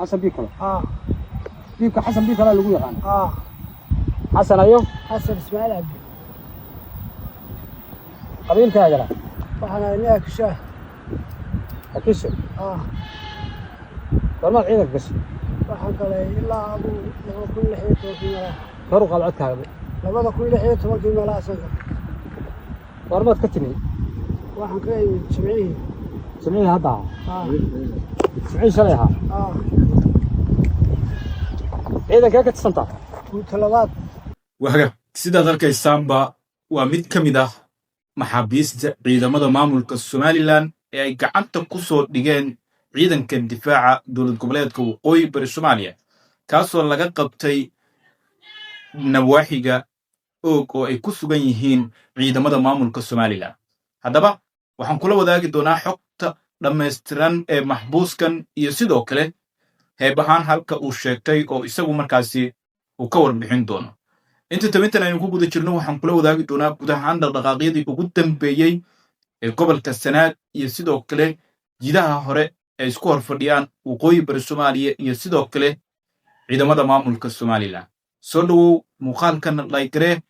حسن بيكلا بيكا حسن بيكلا اللي يقول عنه حسن ايوه حسن اسماعيل عبد قبيل كاجرة وحنا هناك شاه اكيش والله عينك بس waxaan galay ilaa abu كل حيط وكيلا فرق على عدك هذا labada كل حيط وكيلا asaga warmaad ka timi waxaan ka yimid jimcihi hadda jimcihi shalay ahaa ciidanka ka tirsantaa talabaad waxa sidaad arkaysaanba waa mid ka mid ah maxaabiista ciidamada maamulka Somaliland ee ay gacanta ku soo dhigeen ciidanka difaaca dowlad goboleedka waqooyi bari Soomaaliya kaasoo laga qabtay nawaaxiga oo ay ku sugan yihiin ciidamada maamulka Somaliland haddaba waxaan kula wadaagi doonaa xogta dhameystiran ee maxbuuskan iyo sidoo kale heebahaan halka uu sheegtay oo isagu markaasi uu ka warbixin doono inta tamintan aynu ku guda jirno waxaan kula wadaagi doonaa guud ahaan dhaqdhaqaaqyadii ugu dambeeyay ee gobolka Sanaag iyo sidoo kale jidaha hore ay isku horfadhiyaan waqooyi bari Soomaaliya iyo sidoo kale ciidamada maamulka Somaliland soo dhawow muuqaalkan like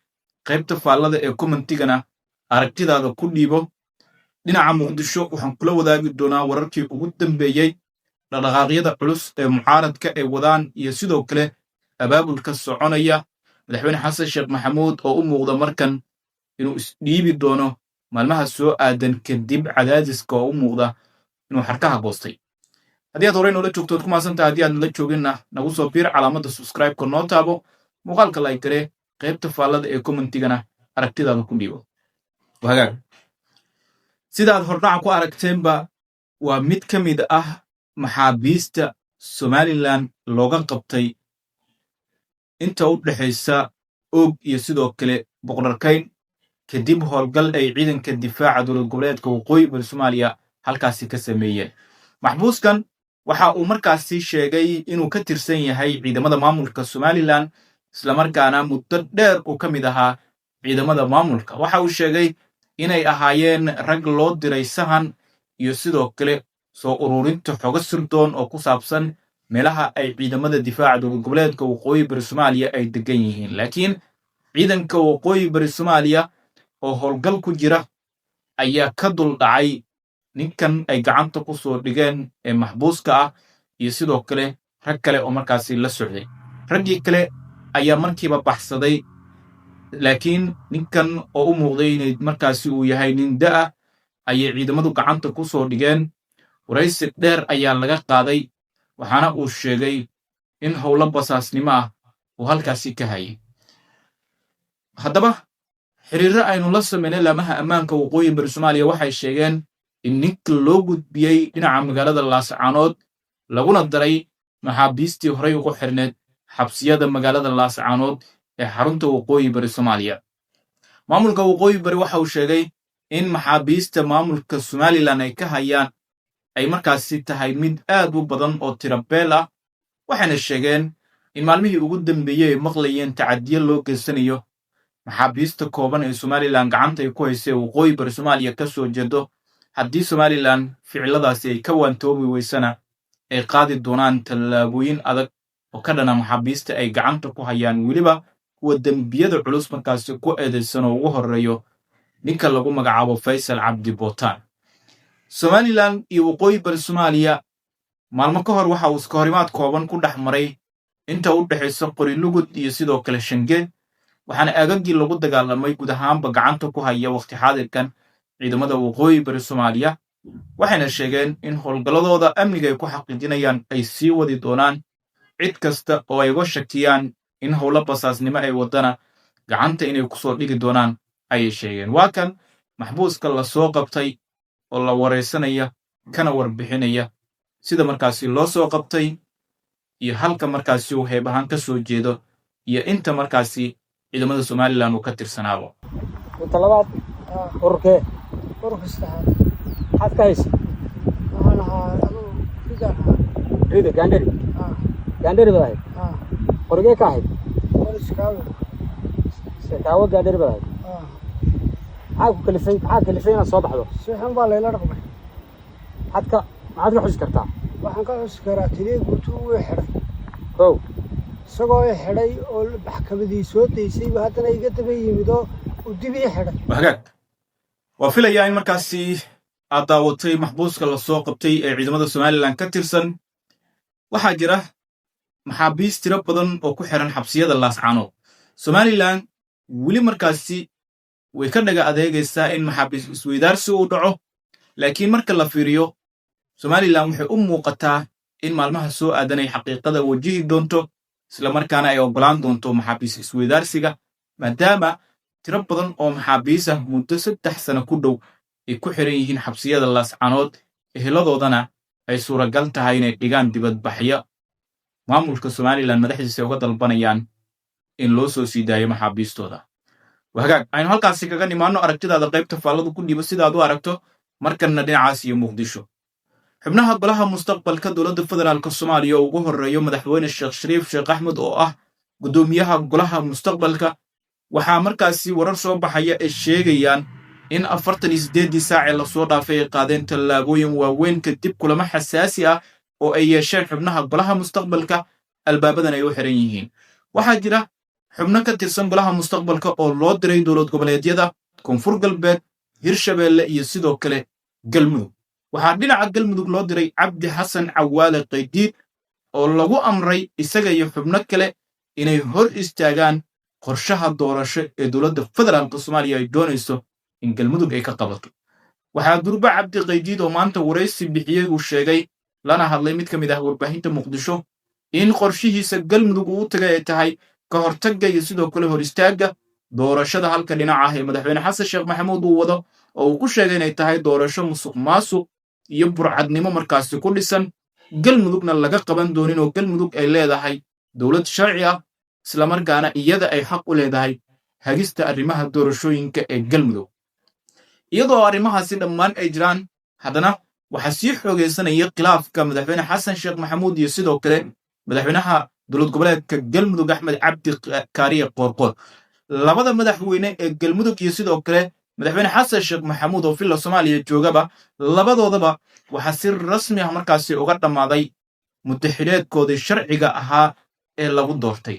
qaybta faallada ee commentigana aragtidaada ku dhiibo dhinaca Muqdisho waxaan kula wadaagi doonaa wararkii ugu dambeeyay dhaqdhaqaaqyada culus ee mucaaradka ay wadaan iyo sidoo kale abaabulka soconaya madaxweyne xasan sheekh maxamuud oo u muuqda markan inuu isdhiibi doono maalmaha soo aadan kadib cadaadiska oo u muuqda inuu xarkaha goostay haddii aad horey noola joogtood ku maasantahay haddii aad nala jooginna nagu soo biir calaamadda subscribe-ka noo taabo muuqaalka like qaybta faallada ee commentigana aragtidaada ku dhiibo wagaag sidaad hordhaca ku aragteenba waa mid ka mid ah maxaabiista Somaliland looga qabtay inta u dhaxaysa og iyo sidoo kale boqorkayn kadib howlgal ay ciidanka difaaca dowlad goboleedka waqooyi bari Soomaaliya halkaasi ka sameeyeen maxbuuskan waxa uu markaasi sheegay inuu ka tirsan yahay ciidamada maamulka Somaliland isla markaana muddo dheer uu ka mid ahaa ciidamada maamulka waxa uu sheegay inay ahaayeen rag loo diray sahan iyo sidoo kale soo ururinta xogo sirdoon oo ku saabsan meelaha ay ciidamada difaaca dowlad goboleedka waqooyi bari Soomaaliya ay degan yihiin laakiin ciidanka waqooyi bari Soomaaliya oo howlgal ku jira ayaa ka dul dhacay ninkan ay gacanta ku soo dhigeen ee maxbuuska ah iyo sidoo kale rag kale oo markaasi la socday raggii kale ayaa markiiba baxsaday laakiin ninkan oo u muuqday inay markaasi uu yahay nin da'a ayay ciidamadu gacanta ku soo dhigeen waraysi dheer ayaa laga qaaday waxaana uu sheegay in howlo basaasnimo ah uu halkaasi ka hayay haddaba xiriirro aynu la sameynay laamaha ammaanka waqooyi bari Soomaaliya waxay sheegeen in ninka loo gudbiyey dhinaca magaalada Laascaanood laguna daray maxaabiistii horey ugu xirneed xabsiyada magaalada Laascaanood ee xarunta waqooyi bari Soomaaliya maamulka waqooyi bari waxa uu sheegay in maxaabiista maamulka Somaliland ay ka hayaan ay markaasi tahay mid aad u badan oo tirabeel ah waxayna sheegeen in maalmihii ugu dambeeyay ay maqlayeen tacadiyo loo geysanayo maxaabiista kooban ee Somaliland gacanta ay ku haysay waqooyi bari Soomaaliya ka soo jeedo haddii Somaliland ficiladaasi ay ka waantoobi weysana ay qaadi doonaan tallaabooyin adag oo ka dhana maxaabiista ay gacanta ku hayaan weliba kuwa dambiyada culus markaasi ku eedeysan oo ugu horeeyo ninka lagu magacaabo Faysal Cabdi Bootaan Somaliland iyo waqooyi bari Soomaaliya maalmo ka hor waxa uu iska horimaad kooban ku dhex maray inta u dhaxaysa Qorilugud iyo sidoo kale Shangeed waxaana aagagii lagu dagaalamay guud ahaanba gacanta ku haya waqti xaadirkan ciidamada waqooyi bari Soomaaliya waxayna sheegeen in howlgaladooda amniga ay ku xaqiijinayaan ay sii wadi doonaan cid kasta oo ay uga shakiyaan in howlo basaasnimo ay wadana gacanta inay ku soo dhigi doonaan ayay sheegeen waa kan maxbuuska la soo qabtay oo la wareysanaya kana warbixinaya sida markaasi loo soo qabtay iyo halka markaasi uu heebahan ka soo jeedo iyo inta markaasi ciidamada Somaliland uu ka tirsanaado talabaad urke saxaad xad ka haysa waxaan ahaa ciidan gaandari baa qorigee ka ahayd sekaawo gaandari baa maxaa ku kalifay inaad soo baxdo si xun baa layla dhaqmay maxaad ka xusi kartaa waxaan ka xusi karaa taliya guutuu uu xidhay kow isagoo i xidhay oo maxkamadii soo daysayba haddana iga daba yimid oo uu dib ii xidhay hagaag waa filayaa in markaasi aad daawatay maxbuuska la soo qabtay ee ciidamada somalilan ka tirsan waxaa jira maxaabiis tiro badan oo ku xiran xabsiyada laascaanood somalilan weli markaasi way ka dhaga adeegaysaa in maxaabiis isweydaarsi uu dhaco laakiin marka la fiiriyo somalilan waxay u muuqataa in maalmaha soo aadanay xaqiiqada wajihi doonto islamarkaana ay oggolaan doonto maxaabiis isweydaarsiga maadaama tiro badan oo maxaabiisah muddo 3 sano ku dhow ay ku xiran yihiin xabsiyada laascaanood eheladoodana ay suuragal tahay inay dhigaan dibadbaxyo maamulka somalilan madaxdiisa uga dalbanayaan in loo soo sii daayo maxaabiistooda wahagaag aynu halkaasi kaga nimaanno aragtidaada qaybta faalladu ku dhiibo sidaad u aragto markanna dhinacaas iyo muqdisho xubnaha golaha mustaqbalka dowladda federaalka soomaaliya oo ugu horreeyo madaxweyne sheekh shariif sheekh axmed oo ah guddoomiyaha golaha mustaqbalka waxaa markaasi warar soo baxaya ay sheegayaan in 48 saacee lasoo dhaafay ay qaadeen tallaabooyin waaweyn kadib kulamo xasaasi ah oo ay yeesheen xubnaha golaha mustaqbalka albaabadan ay u xiran yihiin waxaa jira xubno ka tirsan golaha mustaqbalka oo loo diray dowlad goboleedyada koonfur galbeed hirshabeelle iyo sidoo kale galmudug waxaa dhinaca galmudug loo diray cabdi xasan cawaale qaydiid oo lagu amray isaga iyo xubno kale inay hor istaagaan qorshaha doorasho ee dowladda federaalka soomaaliya ay doonayso in galmudug ay ka qabato waxaa durba cabdi qaydiid oo maanta waraysi bixiyey uu sheegay lana hadlay mid ka mid ah warbaahinta muqdisho in qorshihiisa galmudug uu tagay ay tahay ka hortagga iyo sidoo kale hor istaagga doorashada halka dhinac ah ee madaxweyne xasan sheekh maxamuud uu wado oo uu ku sheegay inay tahay doorasho musuq maasuq iyo burcadnimo markaasi ku dhisan galmudugna laga qaban doonin oo galmudug ay leedahay dowlad sharci ah islamarkaana iyada ay xaq u leedahay hagista arrimaha doorashooyinka ee galmudug iyadoo arrimahaasi dhammaan ay jiraan haddana waxaa sii xoogaysanaya khilaafka madaxweyne xasan sheekh maxamuud iyo sidoo kale madaxweynaha dowlad goboleedka galmudug axmed cabdi kaariye qoorqoor labada madaxweyne ee galmudug iyo sidoo kale madaxweyne xasan sheekh maxamuud oo filla soomaaliya joogaba labadoodaba waxaa si rasmi ah markaasi uga dhammaaday muddaxileedkoodii sharciga ahaa ee lagu doortay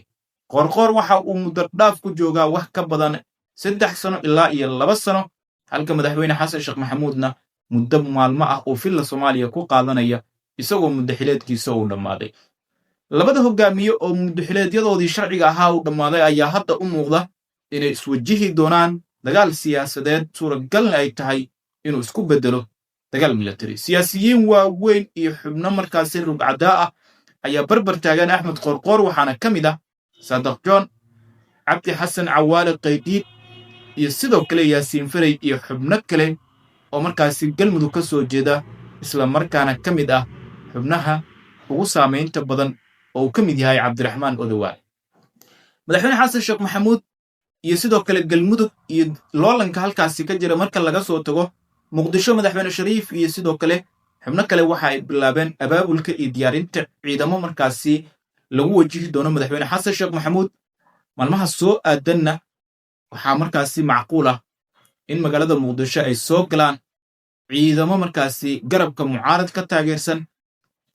qoorqoor waxa uu muddo dhaaf ku joogaa wax ka badan 3 sano ilaa iyo 2 sano halka madaxweyne xasan sheekh maxamuudna muddo maalmo ah oo filla soomaaliya ku qaadanaya isagoo muddaxileedkiisa uu dhammaaday labada hogaamiye oo muddaxileedyadoodii sharciga ahaa uu dhammaaday ayaa hadda u muuqda inay iswajihi doonaan dagaal siyaasadeed suuragalna ay tahay inuu isku beddelo dagaal military siyaasiyiin waaweyn iyo xubno markaasi rugcadaa ah ayaa barbar taagan axmed qoorqoor waxaana ka mid ah saadaq john cabdi xasan cawaale qaydiid iyo sidoo kale yaasiin faray iyo xubno kale oo markaasi galmudug ka soo jeeda isla markaana ka mid ah xubnaha ugu saamaynta badan oo uu ka mid yahay cabdiraxmaan odowaal madaxweyne xasan sheekh maxamuud iyo sidoo kale galmudug iyo loolanka halkaasi ka jira marka laga soo tago muqdisho madaxweyne shariif iyo sidoo kale xubno kale waxa ay bilaabeen abaabulka iyo diyaarinta ciidamo markaasi lagu wajihi doono madaxweyne xasan sheekh maxamuud maalmaha soo aadanna waxaa markaasi macquul ah in magaalada muqdisho ay soo galaan ciidamo markaasi garabka mucaarad ka taageersan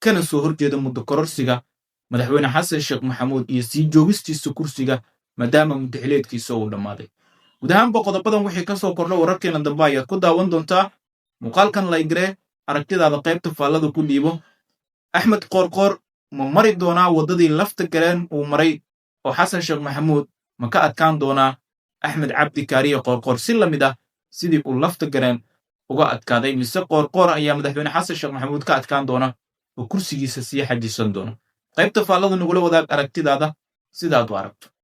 kana soo horjeeda muddo kororsiga madaxweyne xasan sheekh maxamuud iyo sii joogistiisa kursiga maadaama muddaxileedkiisa uu dhammaaday guud ahaanba qodobadan wixii ka soo kordha wararkeena dambe ayaad ku daawan doontaa muuqaalkan laygaree aragtidaada qaybta faallada ku dhiibo axmed qoorqoor ma mari doonaa waddadii lafta galeen uu maray oo xasan sheekh maxamuud ma ka adkaan doonaa axmed cabdi kaariye qoorqoor si la mid ah sidii uu lafta gareen uga adkaaday mise qoorqoor ayaa madaxweyne xasan sheekh maxamuud ka adkaan doona oo kursigiisa sii xajisan doona qaybta faallada nagula wadaag aragtidaada sidaad u aragto